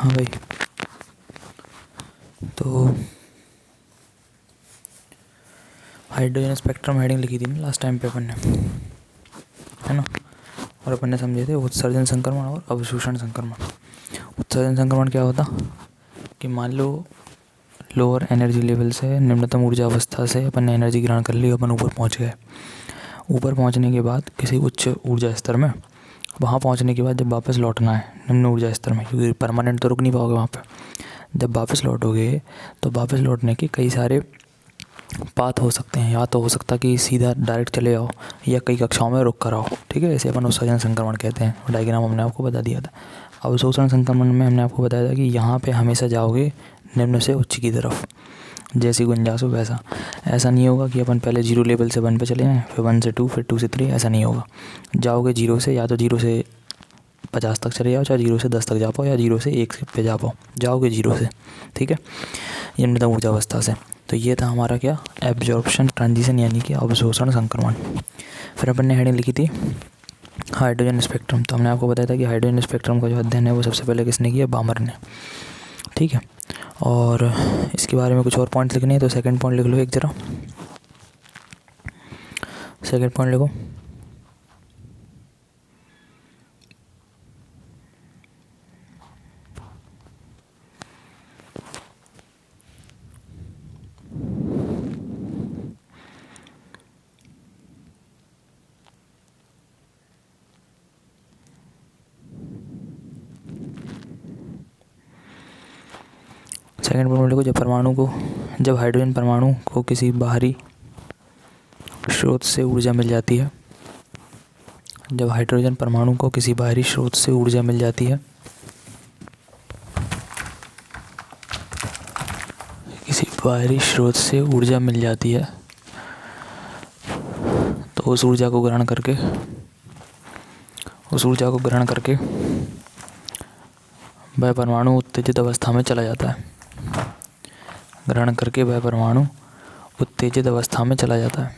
हाँ भाई, तो हाइड्रोजन स्पेक्ट्रम हेडिंग लिखी थी ना लास्ट टाइम पे अपन ने, है ना। और अपन ने समझे थे उत्सर्जन संक्रमण और अवशोषण संक्रमण। उत्सर्जन संक्रमण क्या होता कि मान लो लोअर एनर्जी लेवल से, निम्नतम ऊर्जा अवस्था से अपन ने एनर्जी ग्रहण कर ली, अपन ऊपर पहुंच गए। ऊपर पहुंचने के बाद किसी उच्च ऊर्जा स्तर में, वहाँ पहुंचने के बाद जब वापस लौटना है निम्न ऊर्जा स्तर में, क्योंकि परमानेंट तो रुक नहीं पाओगे वहाँ पे, जब वापस लौटोगे तो वापस लौटने के कई सारे पाथ हो सकते हैं। या तो हो सकता कि सीधा डायरेक्ट चले जाओ, या कई कक्षाओं में रुक कर आओ, ठीक है। इसे अपन उत्सर्जन संक्रमण कहते हैं। डायग्राम हमने आपको बता दिया था। अवशोषण संक्रमण में हमने आपको बताया था कि यहाँ पे हमेशा जाओगे निम्न से उच्च की तरफ, जैसी गुंजाइश हो वैसा। ऐसा नहीं होगा कि अपन पहले 0 लेवल से 1 पे चले जाएँ, फिर 1 से 2, फिर 2 से 3, ऐसा नहीं होगा। जाओगे 0 से, या तो 0 से 50 तक चले जाओ, चाहे 0 से 10 तक जा पाओ, या 0 से 1 पे जा पाओ, जाओगे 0 से, ठीक है, निम्नतम ऊर्जा अवस्था से। तो ये था हमारा क्या, एब्जॉर्प्शन ट्रांजिशन, यानी कि अवशोषण संक्रमण। फिर अपन ने हेडिंग लिखी थी हाइड्रोजन स्पेक्ट्रम। तो हमने आपको बताया था कि हाइड्रोजन स्पेक्ट्रम का जो अध्ययन है वो सबसे पहले किसने किया, बामर ने, ठीक है। और इसके बारे में कुछ और पॉइंट लिखने हैं, तो सेकंड पॉइंट लिख लो एक जरा, सेकंड पॉइंट लिखो। सेकंड पॉइंट लिखो, जब हाइड्रोजन परमाणु को किसी बाहरी स्रोत से ऊर्जा मिल जाती है, जब हाइड्रोजन परमाणु को किसी बाहरी स्रोत से ऊर्जा मिल जाती है, किसी बाहरी स्रोत से ऊर्जा मिल जाती है, तो उस ऊर्जा को ग्रहण करके वह परमाणु उत्तेजित अवस्था में चला जाता है। ग्रहण करके वह परमाणु उत्तेजित अवस्था में चला जाता है।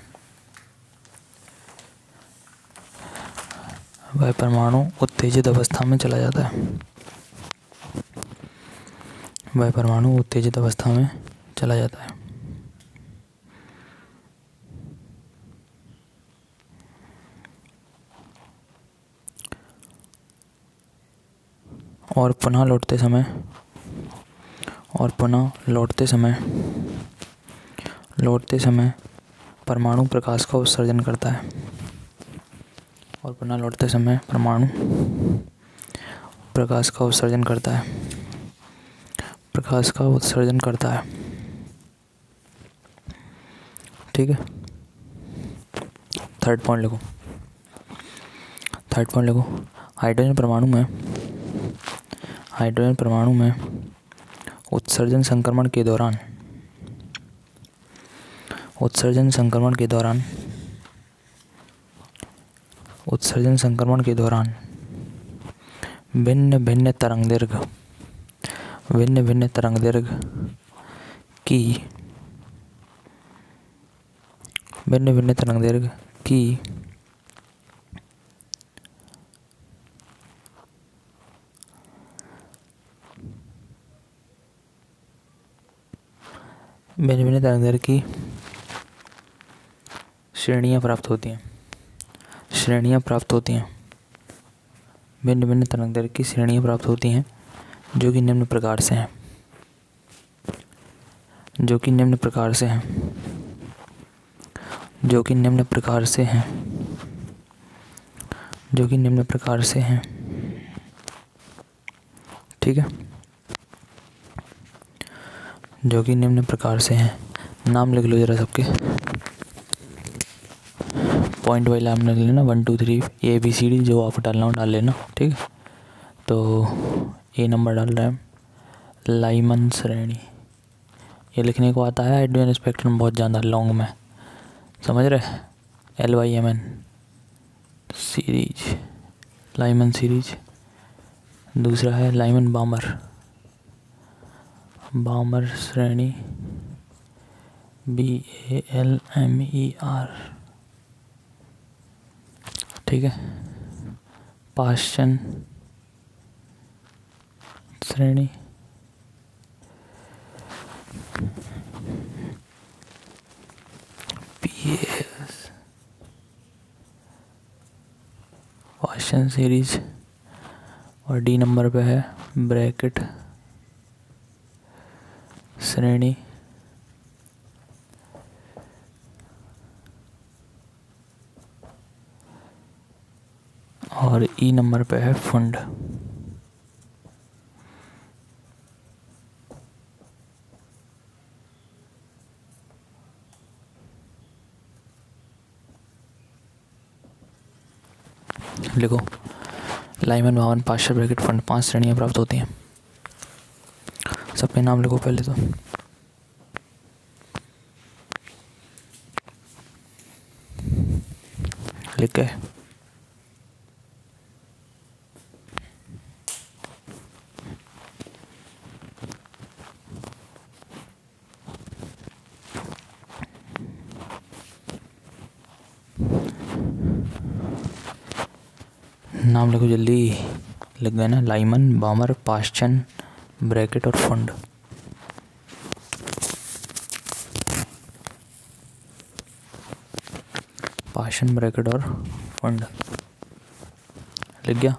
वह परमाणु उत्तेजित अवस्था में चला जाता है। वह परमाणु उत्तेजित अवस्था में चला जाता है। और पुनः लौटते समय परमाणु प्रकाश का उत्सर्जन करता है। और पुनः लौटते समय परमाणु प्रकाश का उत्सर्जन करता है। ठीक है। थर्ड पॉइंट लिखो। हाइड्रोजन परमाणु में उत्सर्जन संक्रमण के दौरान भिन्न भिन्न तरंगदैर्घ्य की श्रेणियाँ प्राप्त होती हैं। भिन्न भिन्न तरंगदैर्घ्य की श्रेणियाँ प्राप्त होती हैं, जो कि निम्न प्रकार से हैं। ठीक है, जो कि निम्न प्रकार से हैं। नाम लिख लो जरा सबके, पॉइंट वाइज नाम लिख लेना, 1 2 3 ABCD, जो आप डालना हो डाल लेना, ठीक है। तो ए नंबर डाल रहा है लाइमन श्रेणी। ये लिखने को आता है हाइड्रोजन स्पेक्ट्रम बहुत ज़्यादा लॉन्ग में, समझ रहे, LYMN सीरीज, लाइमन सीरीज। दूसरा है लाइमन बामर श्रेणी, BALMER, ठीक है। पाश्चन श्रेणी पीएस क्वेश्चन सीरीज और डी नंबर पे है ब्रैकेट श्रेणी और ई नंबर पे है फंड। लिखो लाइमन भावन पार्शियल ब्रैकेट फंड 5 श्रेणियां प्राप्त होती हैं। सबके नाम लिखो पहले तो। लिख गए? नाम लिखो जल्दी। लिख गए ना? लाइमन, बामर, पाश्चन, ब्रैकेट और फंड। पाश्चन, ब्रैकेट और फंड लिख गया?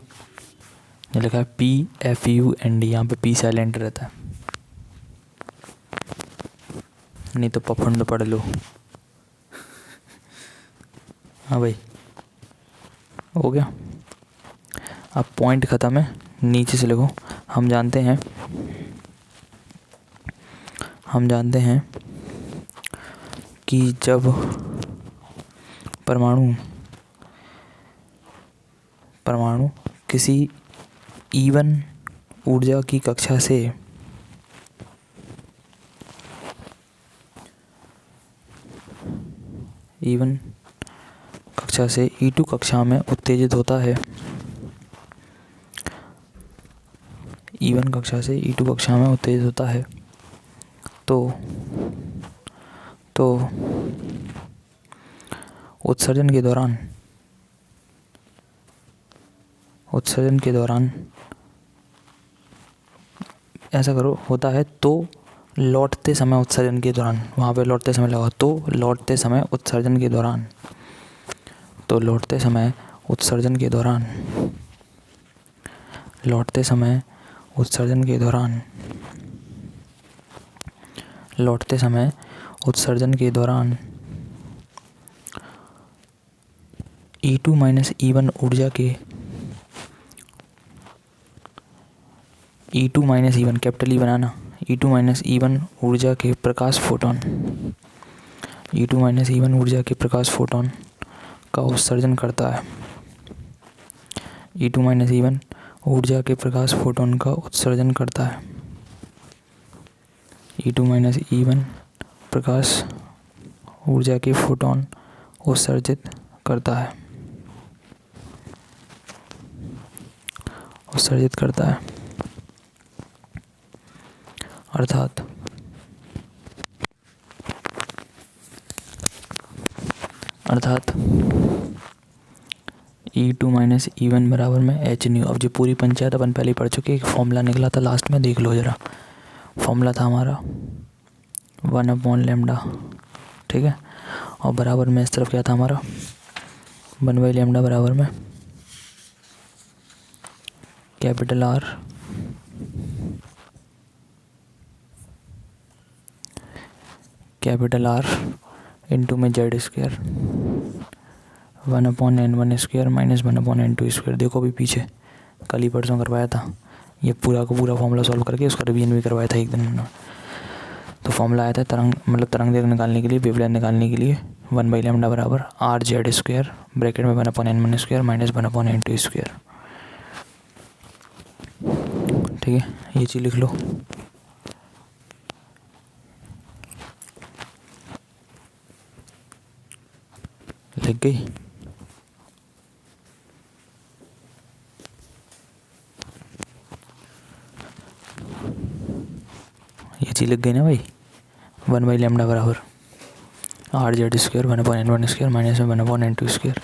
ये लिखा है PFUND, यहाँ पे P साइलेंट रहता है, नहीं तो पफंड पढ़ लो। हाँ भाई, हो गया। अब पॉइंट ख़त्म है, नीचे से लिखो। हम जानते हैं कि जब परमाणु किसी इवन ऊर्जा की कक्षा से E2 कक्षा में उत्तेजित होता है, E1 कक्षा से E2 कक्षा में उत्तेजित होता है, तो उत्सर्जन के दौरान ऐसा करो, होता है तो लौटते समय उत्सर्जन के दौरान, वहाँ पे लौटते समय लगा, तो लौटते समय उत्सर्जन के दौरान E2 माइनस E1 ऊर्जा के E2 minus E1 capital E बनाना, E2 माइनस E1 ऊर्जा के प्रकाश फोटोन का उत्सर्जन करता है। E2 माइनस E1 ऊर्जा के प्रकाश फोटोन का उत्सर्जन करता है। E2 माइनस E1 प्रकाश ऊर्जा के फोटोन उत्सर्जित करता है। अर्थात E2 माइनस E1 बराबर में h न्यू। अब जो पूरी पंचायत अपन पहले ही पढ़ चुके, एक फॉर्मूला निकला था लास्ट में, देख लो जरा। फॉर्मूला था हमारा 1/λ, ठीक है, और बराबर में इस तरफ क्या था हमारा 1/λ बराबर में कैपिटल R इंटू में Z square 1/n1 square minus 1/n2 square. देखो अभी पीछे कल ही परसों करवाया था, ये पूरा का पूरा फॉर्मूला सॉल्व करके उसका रिवीजन भी करवाया था एक दिन में। तो फॉर्मूला आया था तरंग दैर्घ्य निकालने के लिए, वेवलेंथ निकालने के लिए 1/λ बराबर RZ स्क्वायर ब्रैकेट में 1/n1 square minus 1/n2 square. ठीक है, ये चीज़ लिख लो। लिख गई? ये चीज़ लिख गई ना भाई, 1/λ बराबर RZ square 1/n1 square minus 1/n2 square.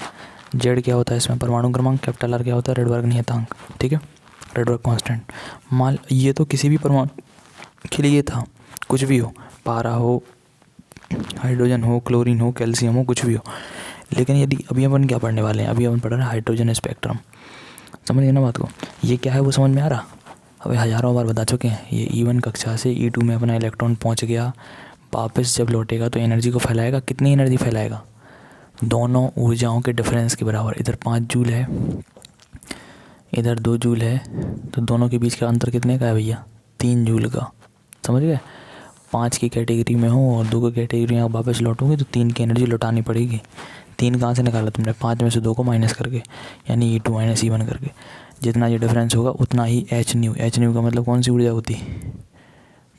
Z क्या होता है इसमें, परमाणु क्रमांक, कैपिटल आर क्या होता है, रेडबर्ग नियतांक। ठीक है, रेडबर्ग कांस्टेंट। मान ये तो किसी भी परमाणु के लिए था, कुछ भी हो, पारा हो, हाइड्रोजन हो, क्लोरीन हो, कैल्शियम हो, कुछ भी हो। लेकिन यदि अभी अपन क्या पढ़ने वाले हैं, अभी अपन पढ़ रहे हैं हाइड्रोजन स्पेक्ट्रम। समझ गए ना बात को? ये क्या है वो समझ में आ रहा? अबे हज़ारों बार बता चुके हैं। ये E1 कक्षा से E2 में अपना इलेक्ट्रॉन पहुंच गया, वापस जब लौटेगा तो एनर्जी को फैलाएगा। कितनी एनर्जी फैलाएगा? दोनों ऊर्जाओं के डिफरेंस के बराबर। इधर 5 जूल है, इधर 2 जूल है, तो दोनों के बीच का अंतर कितने का है भैया? 3 जूल का। समझ गए? 5 की कैटेगरी में हो और 2 की कैटेगरी में वापस लौटोगे तो 3 की एनर्जी लौटानी पड़ेगी। 3 कहाँ से निकाला तुमने? 5 में से 2 को माइनस करके, यानी E2 माइनस E1 करके। जितना ये डिफरेंस होगा उतना ही एच न्यू का मतलब कौन सी ऊर्जा होती?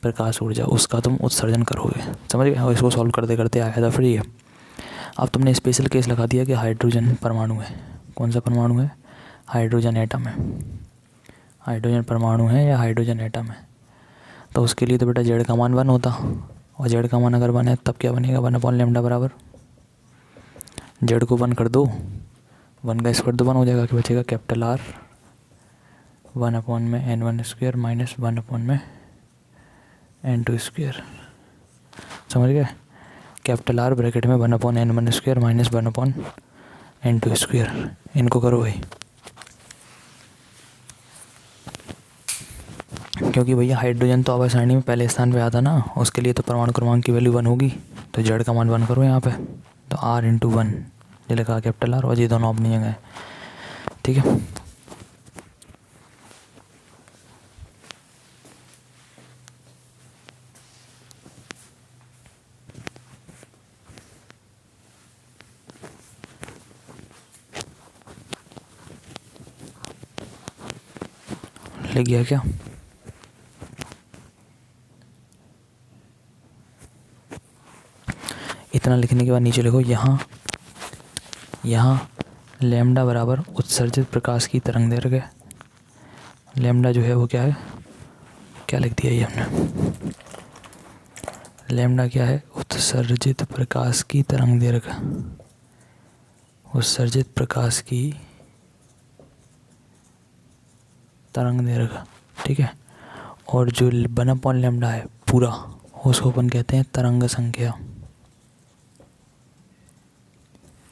प्रकाश ऊर्जा। उसका तुम उत्सर्जन करोगे। समझ गए? और इसको सॉल्व करते करते आया था फिर ये। अब तुमने स्पेशल केस लगा दिया कि हाइड्रोजन परमाणु है। कौन सा परमाणु है? हाइड्रोजन एटम है। हाइड्रोजन परमाणु है या हाइड्रोजन एटम है। तो उसके लिए तो बेटा जेड का मान 1 होता, और जेड का मान अगर 1 है तब क्या बनेगा? 1/λ बराबर जेड को 1 कर दो, 1 का स्क्वायर तो 1 हो जाएगा, कि बचेगा capital R 1/n1² minus 1/n2²। समझ गए? कैपिटल R ब्रैकेट में 1/n1² माइनस 1/n2²। इनको करो भाई, क्योंकि भैया हाइड्रोजन तो आवर्त सारणी में पहले स्थान पे आता ना, उसके लिए तो परमाणु क्रमांक की वैल्यू 1 होगी। तो जेड का मान 1 करो यहाँ पे, तो R/1 ये लिखा कैपिटल R, और ये दोनों अपनी जगह है। ठीक है, लिख गया क्या? इतना लिखने के बाद नीचे लिखो यहाँ लैम्डा बराबर उत्सर्जित प्रकाश की तरंग दैर्घ्य। लैम्डा जो है वो क्या है? क्या लिख दिया ये हमने? लैम्डा क्या है? उत्सर्जित प्रकाश की तरंग दैर्घ्य। उत्सर्जित प्रकाश की तरंग दैर्घ्य। ठीक है, और जो 1/λ है पूरा, उसको अपन कहते हैं तरंग संख्या।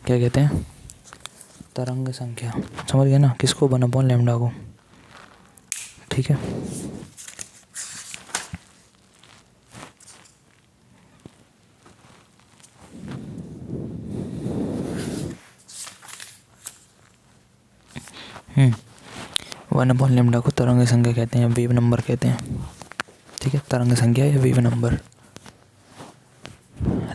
क्या कहते हैं? तरंग संख्या। समझ गए ना? किसको? 1/λ को। ठीक है, हम्म 1/λ को तरंग संख्या कहते हैं, वेव नंबर कहते हैं। ठीक है, तरंग संख्या या वेव नंबर।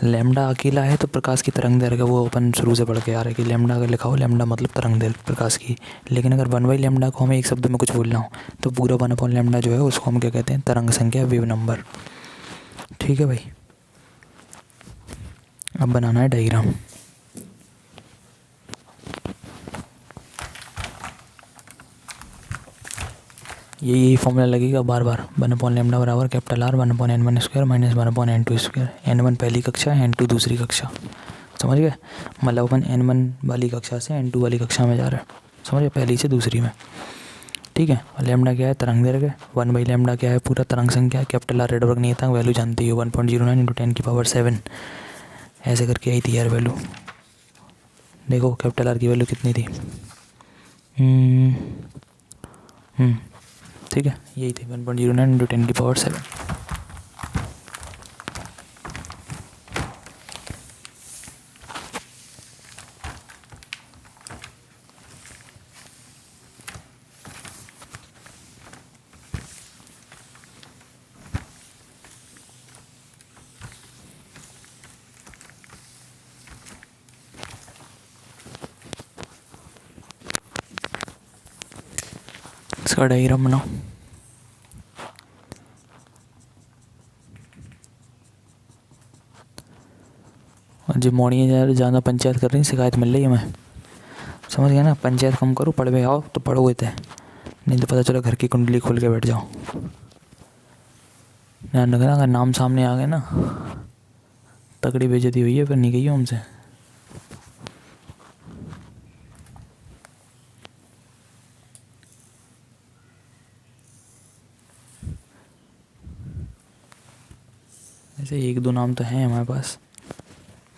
लैम्डा अकेला है तो प्रकाश की तरंग दैर्घ्य, वो अपन शुरू से पढ़ के आ रहे हैं कि लैम्डा अगर लिखा हो, लैम्डा मतलब तरंग दैर्घ्य प्रकाश की। लेकिन अगर 1/λ को हमें एक शब्द में कुछ बोलना हो तो पूरा 1/λ जो है उसको हम क्या कहते हैं? तरंग संख्या, वेव नंबर। ठीक है भाई, अब बनाना है डायग्राम। यही फॉर्मूला लगेगा बार बार। 1/λ बराबर capital R 1/n1² minus 1/n2²। n1 पहली कक्षा, n2 दूसरी कक्षा। समझ गए? मतलब अपन n1 वाली कक्षा से n2 वाली कक्षा में जा रहे हैं। समझ गए? पहली से दूसरी में। ठीक है, और लैम्डा क्या है? तरंग दैर्घ्य। 1/λ क्या है? पूरा तरंग संख्या। कैपिटल R रेडबर्ग नियतांक, वैल्यू जानती हो 1.09 × 10⁻⁷ ऐसे करके आई थी यार वैल्यू। देखो कैपिटल R की वैल्यू कितनी थी? ठीक है, यही थी 1.09 × 10⁻⁷। इसका डायग्राम बनाओ। और जो मोड़ी ज़्यादा पंचायत कर रही है, शिकायत मिल रही है हमें। समझ गया ना? पंचायत कम करो, पढ़ में आओ तो पढ़ोगे थे, नहीं तो पता चला घर की कुंडली खोल के बैठ जाओ। ध्यान रखना, अगर नाम सामने आ गए ना, तगड़ी बेइज्जती हुई है, फिर नहीं गई हो हमसे। ऐसे एक दो नाम तो हैं हमारे पास।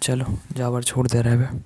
चलो जावर छोड़ दे रहे हैं।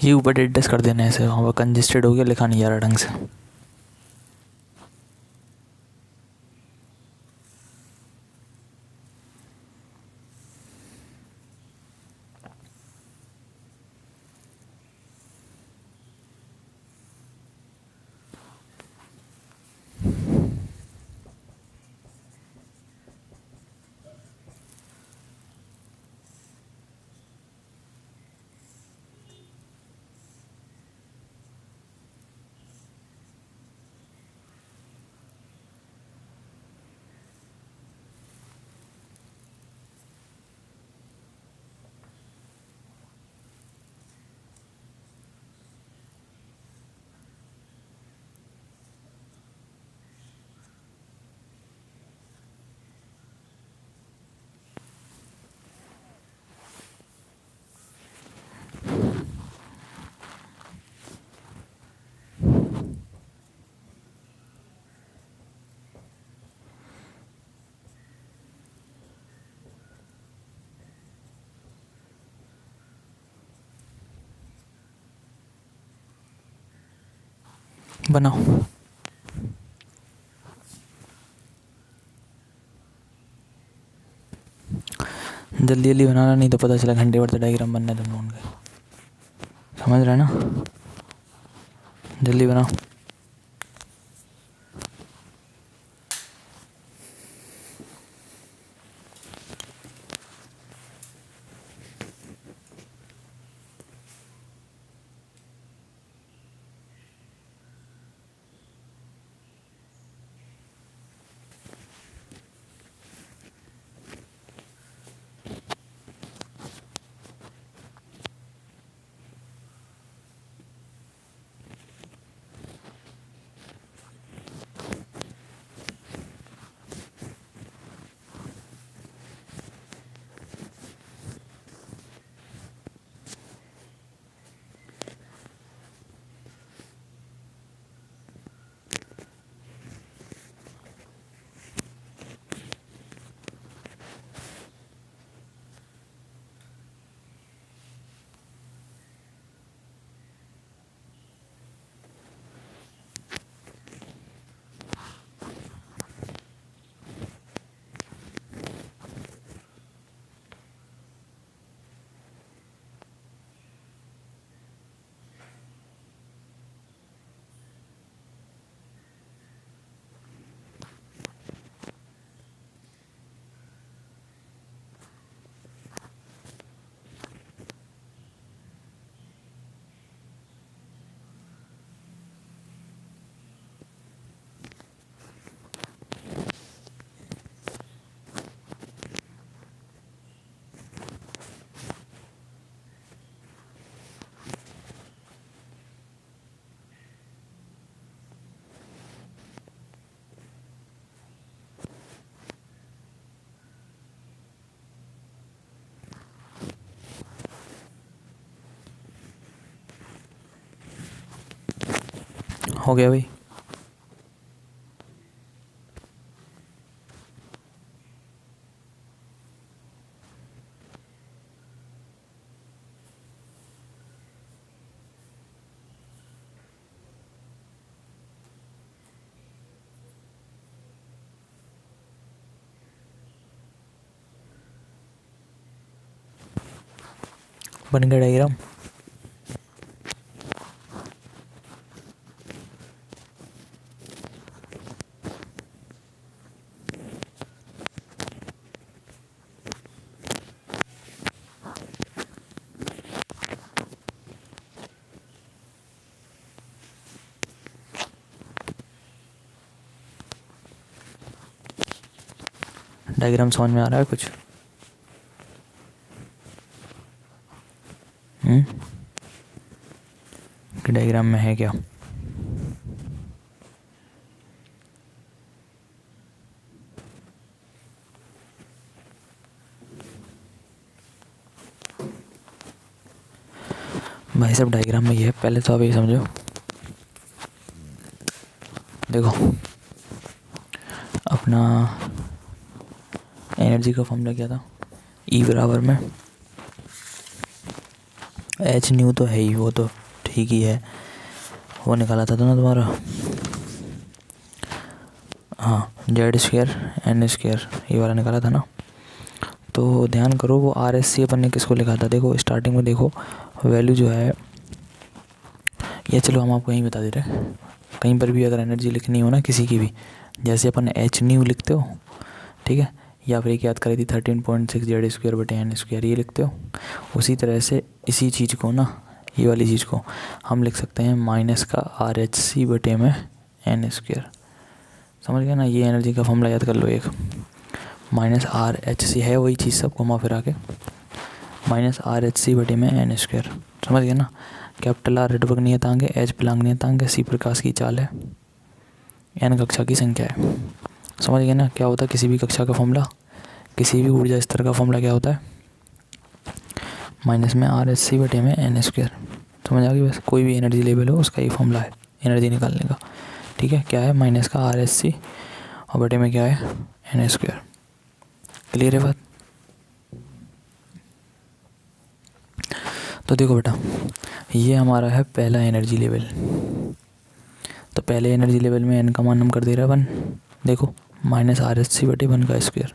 ये ऊपर एडजस्ट कर देना ऐसे, वहाँ पर कंजेस्टेड हो गया, लिखा नहीं जा रहा ढंग से। बनाओ जल्दी जल्दी बनाना, नहीं तो पता चला घंटे भर से डायग्राम बनना तुम लोगों का। समझ रहे हैं ना? जल्दी बनाओ। हो गया भाई। बन गया डायग्राम। डायग्राम समझ में आ रहा है कुछ? कि डायग्राम में है क्या? भाई सब डायग्राम में ये है। पहले तो आप ये समझो, देखो अपना एनर्जी का फॉर्मूला क्या था? ई बराबर में एच न्यू तो है ही, वो तो ठीक ही है, वो निकाला था तो ना तुम्हारा, हाँ, जेड स्क्वायर एन स्क्वायर ये वाला निकाला था ना। तो ध्यान करो वो आर एस सी अपन ने किसको लिखा था? देखो स्टार्टिंग में देखो वैल्यू जो है ये, चलो हम आपको यहीं बता दे रहे हैं, कहीं पर भी अगर एनर्जी लिखनी हो ना किसी की भी, जैसे अपन एच न्यू लिखते हो, ठीक है, या फिर एक याद करी थी 13.6 जेड स्क्वायर बटे एन स्क्वायर, ये लिखते हो, उसी तरह से इसी चीज़ को ना, ये वाली चीज़ को हम लिख सकते हैं माइनस का आर एच सी बटे में एन स्क्वायर। समझ गए ना? ये एनर्जी का फॉर्मूला याद कर लो, एक माइनस आर एच सी है वही चीज़ सब घुमा फिरा के, माइनस आर एच सी बटे में एन स्क्वायर। समझ गए ना? कैपिटल आर ऋणात्मक नियतांक है, एच पूर्णांक नियतांक है, सी प्रकाश की चाल है, एन कक्षा की संख्या है। समझ गए ना? क्या होता है किसी भी कक्षा का फॉर्मूला, किसी भी ऊर्जा स्तर का फॉर्मूला क्या होता है? माइनस में आर एच सी बटे में एन स्क्वायर। समझ आ गई? बस कोई भी एनर्जी लेवल हो उसका ये फॉर्मूला है एनर्जी निकालने का। ठीक है, क्या है? माइनस का आर एच सी और बटे में क्या है? N square. क्लियर है बात? तो देखो बेटा, ये हमारा है पहला एनर्जी लेवल। तो पहले एनर्जी लेवल में एन का मान हम कर दे रहे हैं 1। देखो माइनस आर एच सी बटे 1 का स्क्वायर।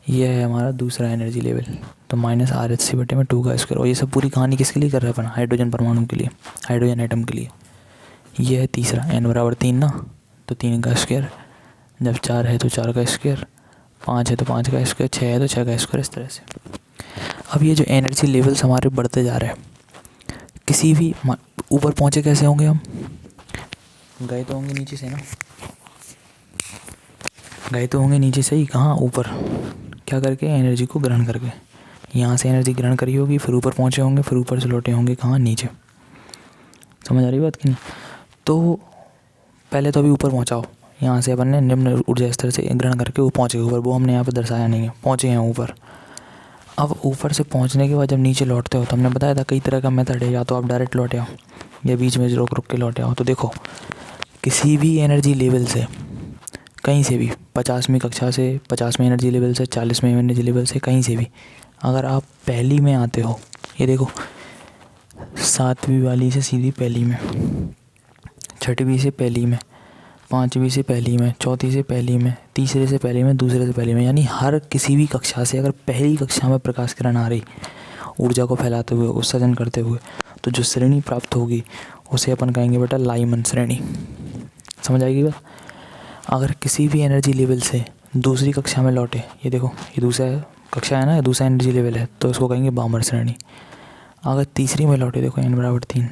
ये है हमारा दूसरा एनर्जी लेवल, तो माइनस आर एच सी बटे में 2 का स्क्वायर। और ये सब पूरी कहानी किसके लिए कर रहे हैं अपन? हाइड्रोजन परमाणु के लिए, हाइड्रोजन एटम के लिए। ये है तीसरा, एन बराबर 3 ना, तो 3 का स्क्वायर, जब 4 है तो 4 का स्क्वायर, 5 है तो 5 का स्क्वायर, 6 है तो 6 का स्क्वायर, इस तरह से। अब ये जो एनर्जी लेवल्स हमारे बढ़ते जा रहे हैं, किसी भी ऊपर पहुँचे कैसे होंगे हम? गए तो होंगे नीचे से ना, गए तो होंगे नीचे से ही, कहाँ? ऊपर। क्या करके? एनर्जी को ग्रहण करके। यहाँ से एनर्जी ग्रहण करी होगी, फिर ऊपर पहुँचे होंगे, फिर ऊपर से लौटे होंगे कहाँ? नीचे। समझ आ रही बात कि नहीं? तो पहले तो अभी ऊपर पहुँचाओ, यहाँ से अपन ने निम्न ऊर्जा स्तर से ग्रहण करके वो पहुँचे ऊपर, वो हमने यहाँ पे दर्शाया नहीं है, पहुँचे हैं ऊपर। अब ऊपर से पहुँचने के बाद जब नीचे लौटते हो, तो हमने बताया था कई तरह का मेथड है, या तो आप डायरेक्ट लौटे आओ या बीच में रुक रुक के लौटे आओ। तो देखो किसी भी एनर्जी लेवल से, कहीं से भी, 50वीं कक्षा से, 50वें एनर्जी लेवल से, 40वें एनर्जी लेवल से, कहीं से भी अगर आप पहली में आते हो, ये देखो 7वीं वाली से सीधी पहली में, 6वीं से पहली में, 5वीं से पहली में, 4थी से पहली में, तीसरे से पहली में, दूसरे से पहली में, यानी हर किसी भी कक्षा से अगर पहली कक्षा में प्रकाश किरण आ रही ऊर्जा को फैलाते हुए, उत्सर्जन करते हुए, तो जो श्रेणी प्राप्त होगी उसे अपन कहेंगे बेटा लाइमन श्रेणी। समझ आएगी बात? अगर किसी भी एनर्जी लेवल से दूसरी कक्षा में लौटे, ये देखो ये दूसरा कक्षा है ना, दूसरा एनर्जी लेवल है, तो इसको कहेंगे बामर श्रेणी। अगर तीसरी में लौटे, देखो n बराबर 3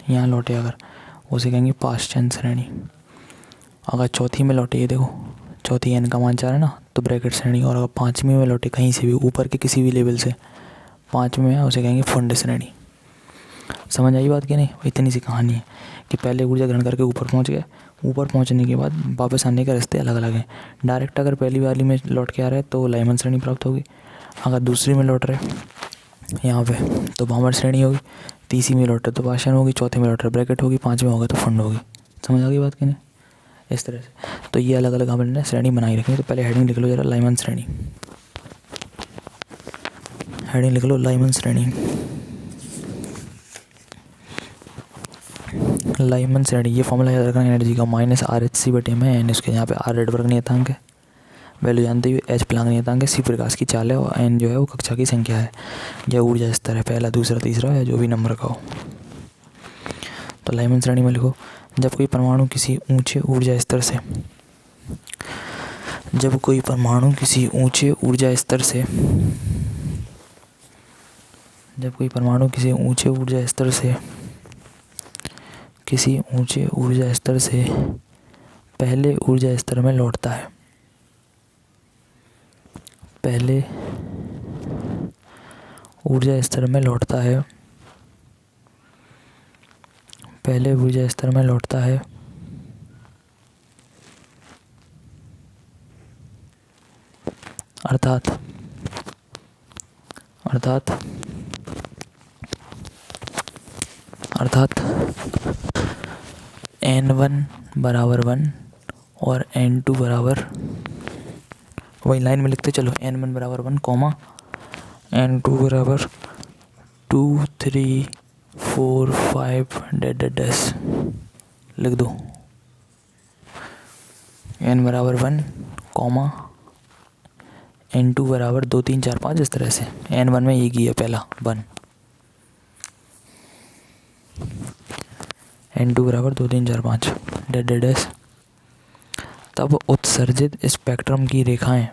यहाँ लौटे अगर, उसे कहेंगे पाश्चन श्रेणी। अगर चौथी में लौटे, ये देखो चौथी n का मान 4 है ना, तो ब्रैकेट श्रेणी। और अगर 5वीं में लौटे कहीं से भी ऊपर के किसी भी लेवल से, 5वीं में उसे कहेंगे फुंड श्रेणी। समझ आई बात कि नहीं? इतनी सी कहानी है कि पहले ऊर्जा ग्रहण करके ऊपर पहुंच गए, ऊपर पहुंचने के बाद वापस आने के रास्ते अलग अलग हैं। डायरेक्ट अगर पहली वाली में लौट के आ रहे हैं तो लाइमन श्रेणी प्राप्त होगी। अगर दूसरी में लौट रहे यहाँ पे तो बामर श्रेणी होगी, तीसरी में लौटे तो पाशन होगी, चौथे में लौटे ब्रैकेट होगी, पाँचवें होगा तो फंड होगी। समझ आ गई बात कि नहीं? इस तरह से तो ये अलग अलग हमने श्रेणी बनाई रखी है। तो पहले हेडिंग लिख लो जरा, लाइमन श्रेणी। हेडिंग लिख लो लाइमन श्रेणी। लाइमन श्रेणी, ये फॉर्मूला याद रखना एनर्जी का, माइनस RHC/m है। इसके यहाँ पे R रेडबर्ग नियतांक है, वैल्यू जानते हुए, H प्लांक नियतांक है, C प्रकाश की चाल है और N जो है वो कक्षा की संख्या है या ऊर्जा स्तर है, पहला दूसरा तीसरा या जो भी नंबर का हो। तो लाइमन श्रेणी में लिखो, जब कोई परमाणु किसी ऊंचे ऊर्जा स्तर से जब कोई परमाणु किसी ऊंचे ऊर्जा स्तर से जब कोई परमाणु किसी ऊंचे ऊर्जा स्तर से किसी ऊंचे ऊर्जा स्तर से पहले ऊर्जा स्तर में लौटता है, पहले ऊर्जा स्तर में लौटता है, पहले ऊर्जा स्तर में लौटता है, अर्थात N1 बराबर 1 और N2 बराबर, वही लाइन में लिखते चलो, N1 बराबर 1 कॉमा N2 बराबर 2 3 4 5 डैश लिख दो। N बराबर 1 कॉमा N2 बराबर 2 3 4 5, इस तरह से। N1 में एक ही है पहला 1, N2 बराबर 2 3 4 5 डैश। तब उत्सर्जित स्पेक्ट्रम की रेखाएं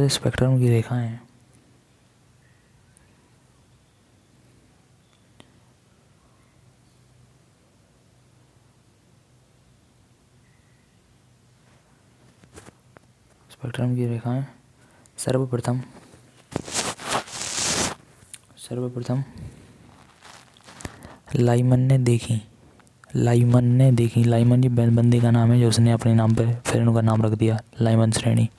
स्पेक्ट्रम की रेखाएं सर्वप्रथम लाइमन ने देखी। लाइमन ये बंदे का नाम है जो उसने अपने नाम पे फिर उनका नाम रख दिया लाइमन श्रेणी।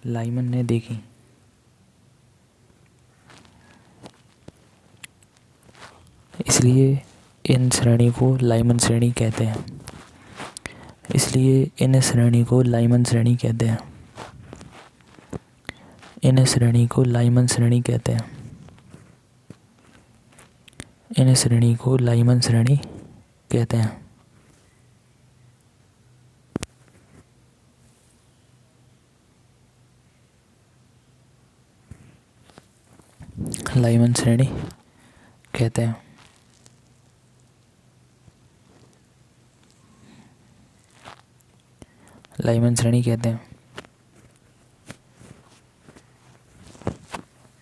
लाइमन ने देखी, इसलिए इन श्रेणी को लाइमन श्रेणी कहते हैं। इन श्रेणी को लाइमन श्रेणी कहते हैं। इन श्रेणी को लाइमन श्रेणी कहते हैं। लाइमन श्रेणी कहते हैं। लाइमन श्रेणी कहते हैं।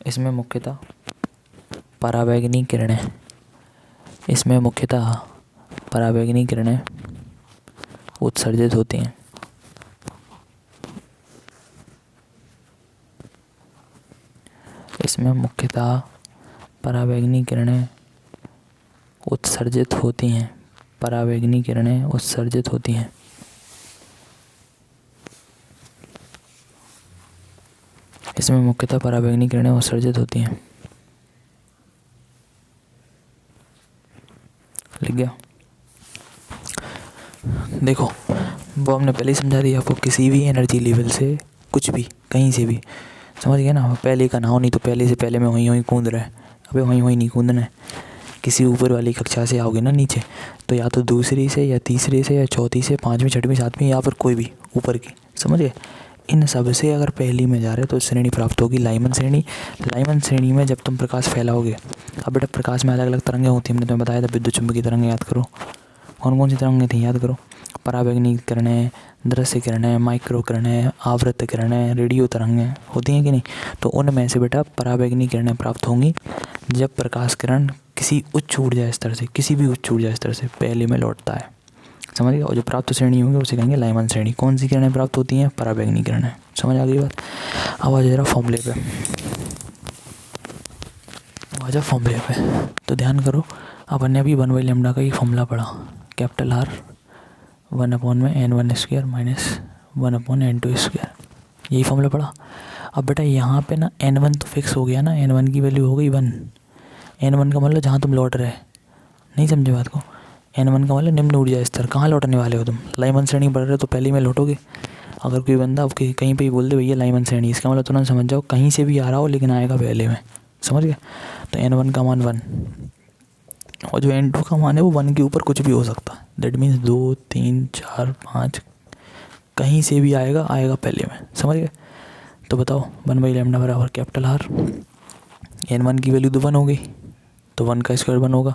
इसमें मुख्यतः परावैगनी किरणें उत्सर्जित होती हैं। इसमें मुख्यतः परावैगनी किरणें उत्सर्जित होती हैं। इसमें मुख्यतः परावैगनी किरणें उत्सर्जित होती हैं। लिख गया? देखो वो हमने पहले ही समझा दिया आपको, किसी भी एनर्जी लेवल से कुछ भी कहीं से भी, समझ गए ना? पहले का ना हो, नहीं तो पहले से पहले में वहीं कूद रहा है। अबे वहीं नहीं कूदना है। किसी ऊपर वाली कक्षा से आओगे ना नीचे, तो या तो दूसरी से या तीसरे से या चौथी से, पाँचवीं छठवीं सातवीं या फिर कोई भी ऊपर की, समझ गए? इन सब से अगर पहली में जा रहे तो श्रेणी प्राप्त होगी लाइमन श्रेणी में जब तुम प्रकाश फैलाओगे, अब बेटा प्रकाश में अलग अलग तरंगें होती हैं। हमने तुम्हें बताया था, विद्युत चुम्बकीय तरंगें याद करो। कौन सी तरंगें थी याद करो? परावैगनी किरणें, दृश्य किरणें, माइक्रो किरणें, आवृत्त किरणें, रेडियो तरंगें होती हैं कि नहीं? तो उनमें से बेटा परावैगनी किरणें प्राप्त होंगी जब प्रकाश किरण किसी भी उच्च ऊर्जा स्तर से पहले में लौटता है। समझ गया? और जो प्राप्त श्रेणी होंगी उसे कहेंगे लाइमन श्रेणी। कौन सी किरणें प्राप्त होती हैं? परावैगनी किरणें। समझ आ गई बात? अब आ जरा फॉर्मूले पे। तो ध्यान करो, अपन ने अभी 1/λ का ही फॉर्मूला पढ़ा, capital R 1/n1² minus 1/n2²। यही फॉर्मूला पड़ा। अब बेटा यहाँ पे ना n1 तो फिक्स हो गया ना, n1 की वैल्यू हो गई 1। n1 का मतलब जहाँ तुम लौट रहे, नहीं समझे बात को। n1 का मतलब निम्न ऊर्जा स्तर, कहाँ लौटने वाले हो तुम? लाइमन श्रेणी बढ़ रहे हो तो पहले में लौटोगे। अगर कोई बंदा कहीं पे ही बोल दे भैया लाइमन श्रेणी, इसका मतलब तुरंत समझ जाओ कहीं से भी आ रहा हो लेकिन आएगा पहले में, समझ गए। तो n1 का मान 1 और जो n2 का मान है वो 1 के ऊपर कुछ भी हो सकता है। दैट मीन्स 2 3 4 5 कहीं से भी आएगा पहले में, समझ गए। तो बताओ 1/λ बराबर कैपिटल R। n1 की वैल्यू तो 1 हो गई, तो 1 का स्क्वायर 1 होगा,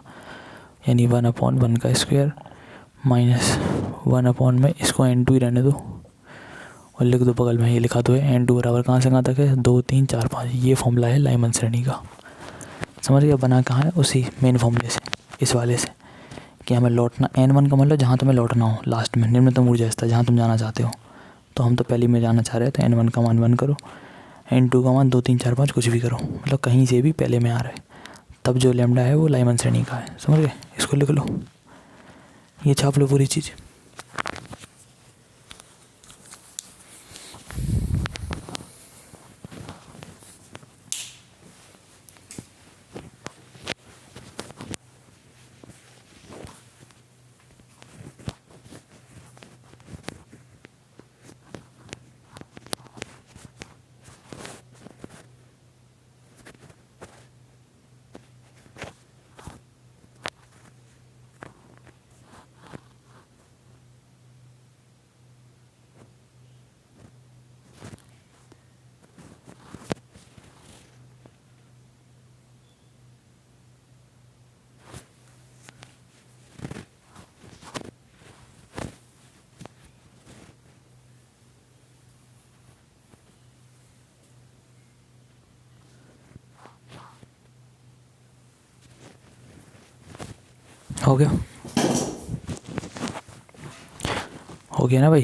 यानी 1/1 का स्क्वायर माइनस 1 में इसको n2 ही रहने दो और लिख दो बगल में, ये लिखा तो है n2 बराबर कहाँ से कहाँ तक है 2 3 4 5। ये फॉर्मूला है लाइमन श्रेणी का, समझ गया। बना कहाँ है? उसी मेन फॉर्मूले से, इस वाले से, कि हमें लौटना। n1 का मतलब जहाँ तुम्हें लौटना हो लास्ट में, निम्नतम ऊर्जा स्तर जहाँ तुम जाना चाहते हो। तो हम तो पहले में जाना चाह रहे हैं, तो n1 का मान 1 करो, n2 का मान 2 3 4 5 कुछ भी करो, मतलब कहीं से भी पहले में आ रहा है। तब जो लैम्डा है वो लाइमन श्रेणी का है, समझ गए। इसको लिख लो, ये छाप लो पूरी चीज़। हो गया ना भाई।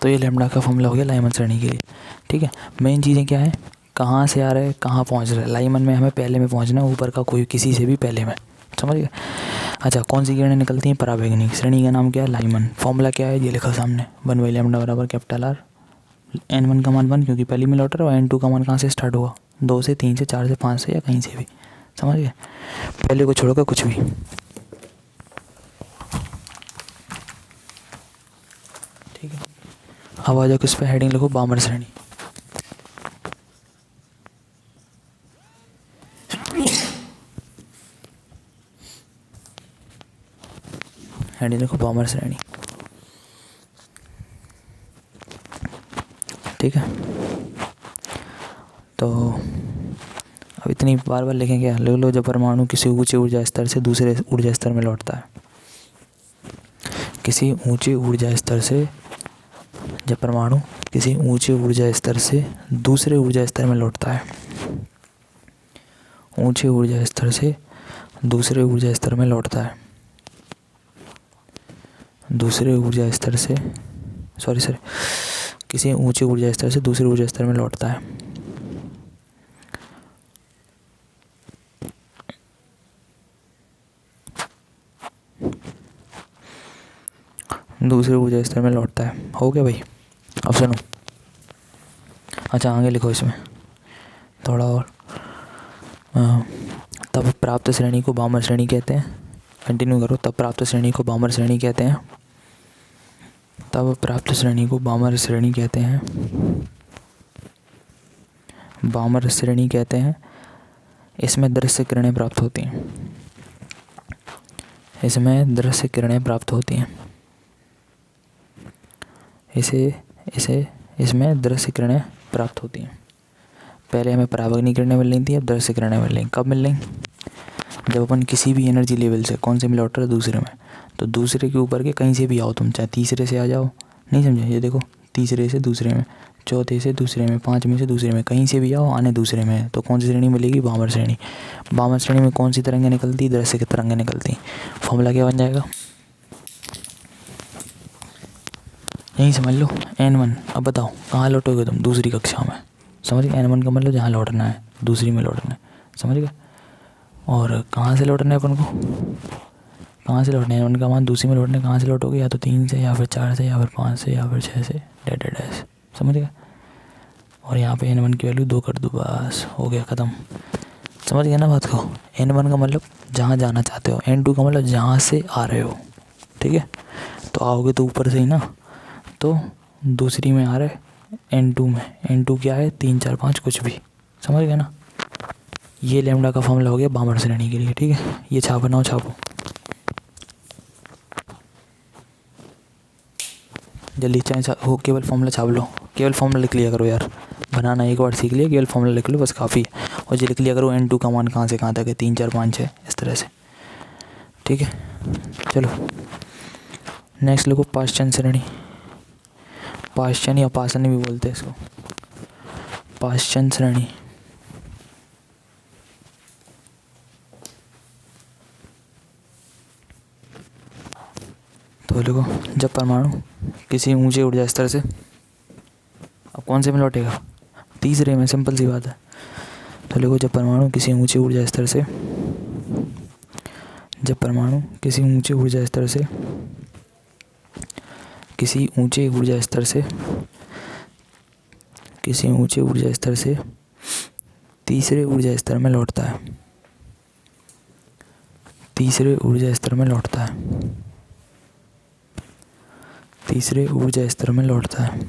तो ये लैम्डा का फॉर्मूला हो गया लाइमन श्रेणी के लिए, ठीक है। मेन चीज़ें क्या है, कहाँ से आ रहे हैं, कहाँ पहुँच रहे हैं। लाइमन में हमें पहले में पहुँचना है, ऊपर का कोई किसी से भी पहले में, समझ गए। अच्छा, कौन सी किरणें निकलती हैं? परावैगनिक। श्रेणी का नाम क्या है? लाइमन। फॉर्मूला क्या है? ये लिखा सामने, 1/λ बराबर कैपिटल R। n1 का मान 1 क्योंकि पहली में लौट रहा है, और n2 का मान कहाँ से स्टार्ट होगा? 2 से 3 से 4 से 5 से, या कहीं से भी, समझ गए। पहले को छोड़कर कुछ भी, ठीक है। अब आ जाओ किस पे, हेडिंग लिखो बामर श्रेणी। हेडिंग लिखो बामर श्रेणी, ठीक है। तो अब इतनी बार लिखें क्या, लिख लो। जब परमाणु किसी ऊंचे ऊर्जा स्तर से दूसरे ऊर्जा स्तर में लौटता है, किसी ऊंचे ऊर्जा स्तर से, जब परमाणु किसी ऊंचे ऊर्जा स्तर से दूसरे ऊर्जा स्तर में लौटता है, ऊंचे ऊर्जा स्तर से दूसरे ऊर्जा स्तर में लौटता है, दूसरे ऊर्जा स्तर से किसी ऊंचे ऊर्जा स्तर से दूसरे ऊर्जा स्तर में लौटता है, दूसरे ऊर्जा स्तर में लौटता है। हो गया भाई। अब सुनो, अच्छा आगे लिखो इसमें थोड़ा और। तब प्राप्त श्रेणी को बामर श्रेणी कहते हैं। कंटिन्यू करो। तब प्राप्त श्रेणी को बामर श्रेणी कहते हैं, तब प्राप्त श्रेणी को बामर श्रेणी कहते हैं, बामर श्रेणी कहते हैं। इसमें दृश्य किरणें प्राप्त होती हैं, इसमें दृश्य किरणें प्राप्त होती हैं, इसमें दृश्य किरणें प्राप्त होती हैं। पहले हमें परावैगनिक किरणें मिल रही थी, अब दृश्य किरणें मिल रही। कब मिल रही? जब अपन किसी भी एनर्जी लेवल से, कौन से में लौट रहे, दूसरे में, तो दूसरे के ऊपर के कहीं से भी आओ तुम, चाहे तीसरे से आ जाओ, नहीं समझे। ये देखो, तीसरे से दूसरे में, चौथे से दूसरे में, पाँचवें से दूसरे में, कहीं से भी आओ, आने दूसरे में, तो कौन सी श्रेणी मिलेगी? बामर श्रेणी। बामर श्रेणी में कौन सी तरंगें निकलती? दृश्य की तरंगें निकलती। फॉर्मूला क्या बन जाएगा? यही समझ लो, n1। अब बताओ कहाँ लौटोगे तुम? दूसरी कक्षा में, समझ गए। n1 का मतलब जहाँ लौटना है, दूसरी में लौटना है, समझ गए। और कहाँ से लौटना है अपन को? कहाँ से लौटने, n1 का मान दूसरी में लौटने कहाँ से लौटोगे, या तो 3 से या फिर 4 से या फिर 5 से या फिर 6 से, डैट डैश, समझ गए। और यहाँ पे n1 की वैल्यू 2 कर दूँ, बस हो गया ख़त्म। समझ गया ना बात को। n1 का मतलब जहाँ जाना चाहते हो, n2 का मतलब जहाँ से आ रहे हो, ठीक है। तो आओगे तो ऊपर से ही ना, तो दूसरी में आ रहे n2 में, n2 क्या है 3 4 5 कुछ भी, समझ गए ना। ये लैम्डा का फॉर्मूला हो गया बामर श्रेणी के लिए, ठीक है। ये छापना हो छापो जल्दी, चाहे हो केवल फॉर्मूला छाप लो, केवल फॉर्मूला लिख लिया करो यार, बनाना एक बार सीख लिया, केवल फॉर्मूला लिख लो बस काफ़ी है। और ये लिख लिया करो n2 का मान कहाँ से कहाँ तक है, 3 4 5 6 इस तरह से, ठीक है। चलो नेक्स्ट लिखो पाश्चन श्रेणी, पाश्चन या पासन भी बोलते हैं इसको, पाश्चन श्रेणी। तो लिखो जब परमाणु किसी ऊंचे ऊर्जा स्तर से, अब कौन से में लौटेगा, तीसरे में, सिंपल सी बात है। तो लिखो जब परमाणु किसी ऊंचे ऊर्जा स्तर से, जब परमाणु किसी ऊंचे ऊर्जा स्तर से, किसी ऊंचे ऊर्जा स्तर से, किसी ऊंचे ऊर्जा स्तर से तीसरे ऊर्जा स्तर में लौटता है, तीसरे ऊर्जा स्तर में लौटता है, तीसरे ऊर्जा स्तर में लौटता है,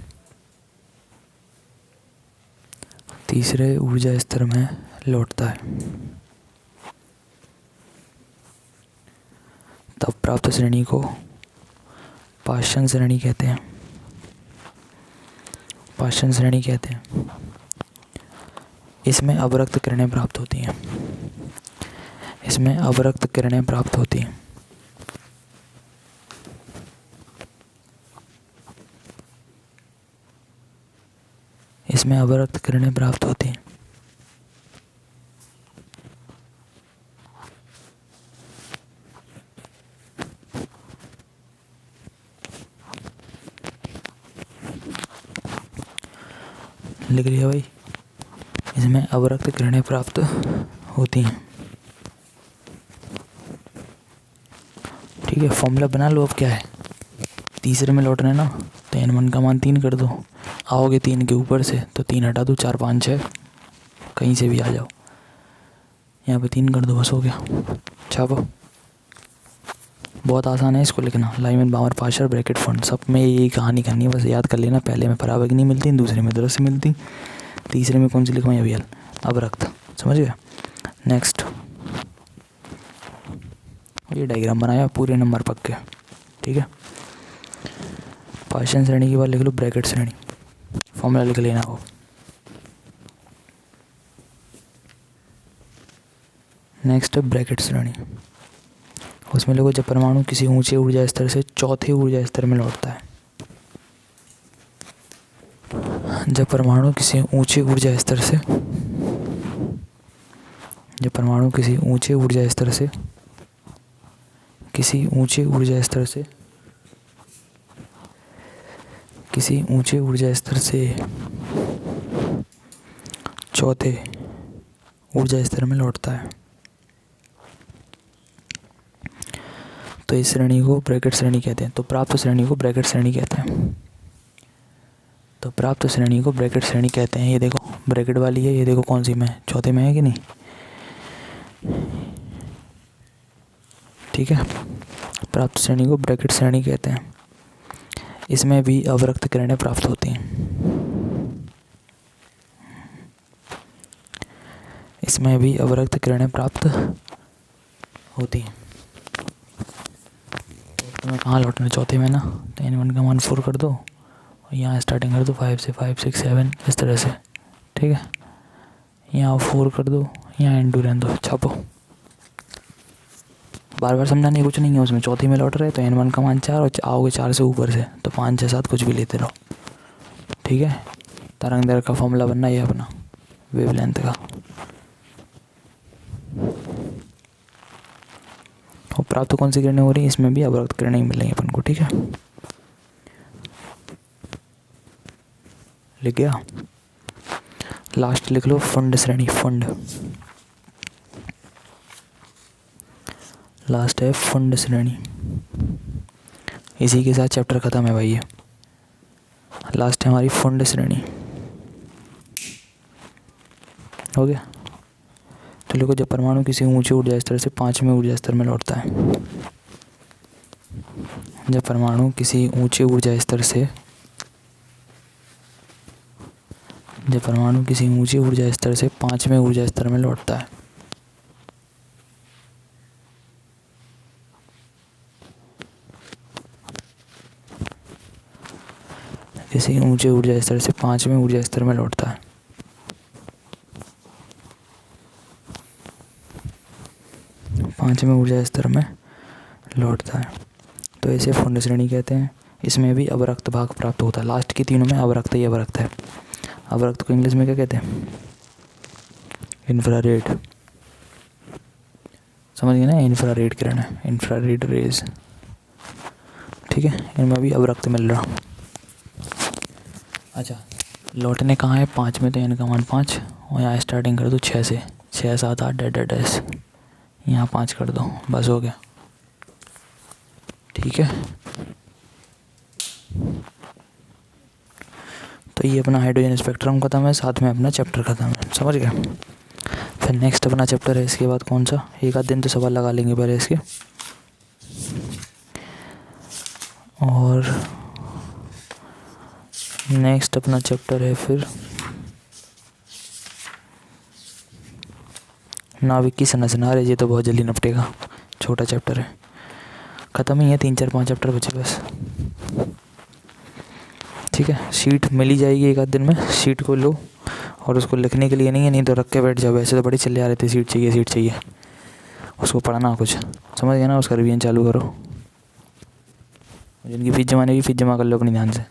तीसरे ऊर्जा स्तर में लौटता है, तब प्राप्त श्रेणी को पाश्चन श्रेणी कहते हैं, पाश्चन श्रेणी कहते हैं। इसमें अवरक्त किरणें प्राप्त होती हैं, इसमें अवरक्त किरणें प्राप्त होती हैं, इसमें अवरक्त किरणें प्राप्त होती हैं। लिख लिया भाई, इसमें अवरक्त किरणें प्राप्त होती हैं, ठीक है। फॉर्मूला बना लो, अब क्या है, तीसरे में लौटना है ना, तो n1 का मान 3 कर दो, आओगे 3 के ऊपर से तो 3 हटा दो, 4 5 6 कहीं से भी आ जाओ, यहाँ पे 3 कर दो, बस हो गया, छापो। बहुत आसान है इसको लिखना, लाइमन बामर पाशर ब्रैकेट फंड, सब में यही कहानी करनी है, बस याद कर लेना। पहले में परावैगनी मिलती, दूसरे में दृश्य मिलती, तीसरे में कौन सी लिखवाई अभी अवरक्त, समझ गया। नेक्स्ट ये डायग्राम बनाया पूरे नंबर पक्के, ठीक है। पाश्चन श्रेणी के बाद लिख लो ब्रैकेट श्रेणी, फॉर्मूला लिख लेना वो। नेक्स्ट ब्रैकेट श्रेणी, उसमें लिखो जब परमाणु किसी ऊंचे ऊर्जा स्तर से चौथे ऊर्जा स्तर में लौटता है, जब परमाणु किसी ऊंचे ऊर्जा स्तर से, जब परमाणु किसी ऊंचे ऊर्जा स्तर से, किसी ऊंचे ऊर्जा स्तर से, किसी ऊंचे ऊर्जा स्तर से चौथे ऊर्जा स्तर में लौटता है, तो इस श्रेणी को ब्रैकेट श्रेणी कहते हैं। तो प्राप्त श्रेणी को ब्रैकेट श्रेणी कहते हैं, तो प्राप्त श्रेणी को ब्रैकेट श्रेणी कहते हैं। ये देखो ब्रैकेट वाली है, ये देखो कौन सी में है, चौथे में है कि नहीं, ठीक है। प्राप्त श्रेणी को ब्रैकेट श्रेणी कहते हैं। इसमें भी अवरक्त किरणें प्राप्त होती हैं, इसमें भी अवरक्त किरणें प्राप्त होती हैं। तुम्हें कहाँ लौटना, चौथे में ना, तो n1 का मान 4 कर दो, और यहाँ स्टार्टिंग कर दो 5 से, 5 6 7 इस तरह से, ठीक है। यहाँ 4 कर दो, यहाँ n2 रहने दो, छापो। बार बार समझाने कुछ नहीं है उसमें, चौथी में लौट रहे तो n1 का मान 4, और आओगे 4 से ऊपर से तो 5 6 7 कुछ भी लेते रहो, ठीक है। तरंग दैर्घ्य का फॉर्मूला बनना ये अपना वेवलेंथ का। और प्राप्त कौन सी किरणें हो रही हैं, इसमें भी अवरक्त किरणें ही मिलेंगी अपन को, ठीक है। लिख गया। लास्ट लिख लो फंड श्रेणी, फंड, लास्ट है फुंड श्रेणी। इसी के साथ चैप्टर ख़त्म है भाई ये। लास्ट है हमारी फुंड श्रेणी। हो गया। तो देखो, जब परमाणु किसी ऊंचे ऊर्जा स्तर से 5वें ऊर्जा स्तर में लौटता है, जब परमाणु किसी ऊंचे ऊर्जा स्तर से जब परमाणु किसी ऊंचे ऊर्जा स्तर से 5वें ऊर्जा स्तर में लौटता है, किसी ऊंचे ऊर्जा स्तर से 5वें ऊर्जा स्तर में लौटता है, 5वें ऊर्जा स्तर में लौटता है, तो इसे फुंड श्रेणी कहते हैं। इसमें भी अवरक्त भाग प्राप्त होता है। लास्ट की तीनों में अवरक्त ही अवरक्त है। अवरक्त को इंग्लिश में क्या कहते हैं? इंफ्रारेड। समझ गए ना? इंफ्रारेड किरण है, इंफ्रारेड रेज। ठीक है, इनमें भी अवरक्त मिल रहा। अच्छा, लौटने कहाँ है? 5 में, तो n का मान 5 और यहाँ स्टार्टिंग कर दो 6 से, 6 7 8 डैट डैश, यहाँ 5 कर दो, बस हो गया। ठीक है, तो ये अपना हाइड्रोजन स्पेक्ट्रम खत्म है, साथ में अपना चैप्टर खत्म है। समझ गए? फिर नेक्स्ट अपना चैप्टर है इसके बाद कौन सा? एक आध दिन तो सवाल लगा लेंगे पहले इसके। और नेक्स्ट अपना चैप्टर है फिर नाभिक की संरचना। अरे ये तो बहुत जल्दी निपटेगा, छोटा चैप्टर है, ख़त्म ही है। 3 4 5 चैप्टर बचे बस। ठीक है, शीट मिल ही जाएगी एक आध दिन में। शीट को लो, और उसको लिखने के लिए नहीं है, नहीं तो रख के बैठ जाओ। वैसे तो बड़ी चले आ रहे थे, सीट चाहिए सीट चाहिए, उसको पढ़ना कुछ। समझ गए ना? उसका रिवीजन चालू करो। जिनकी फीस जमाने की फीस जमा कर लो अपनी ध्यान से।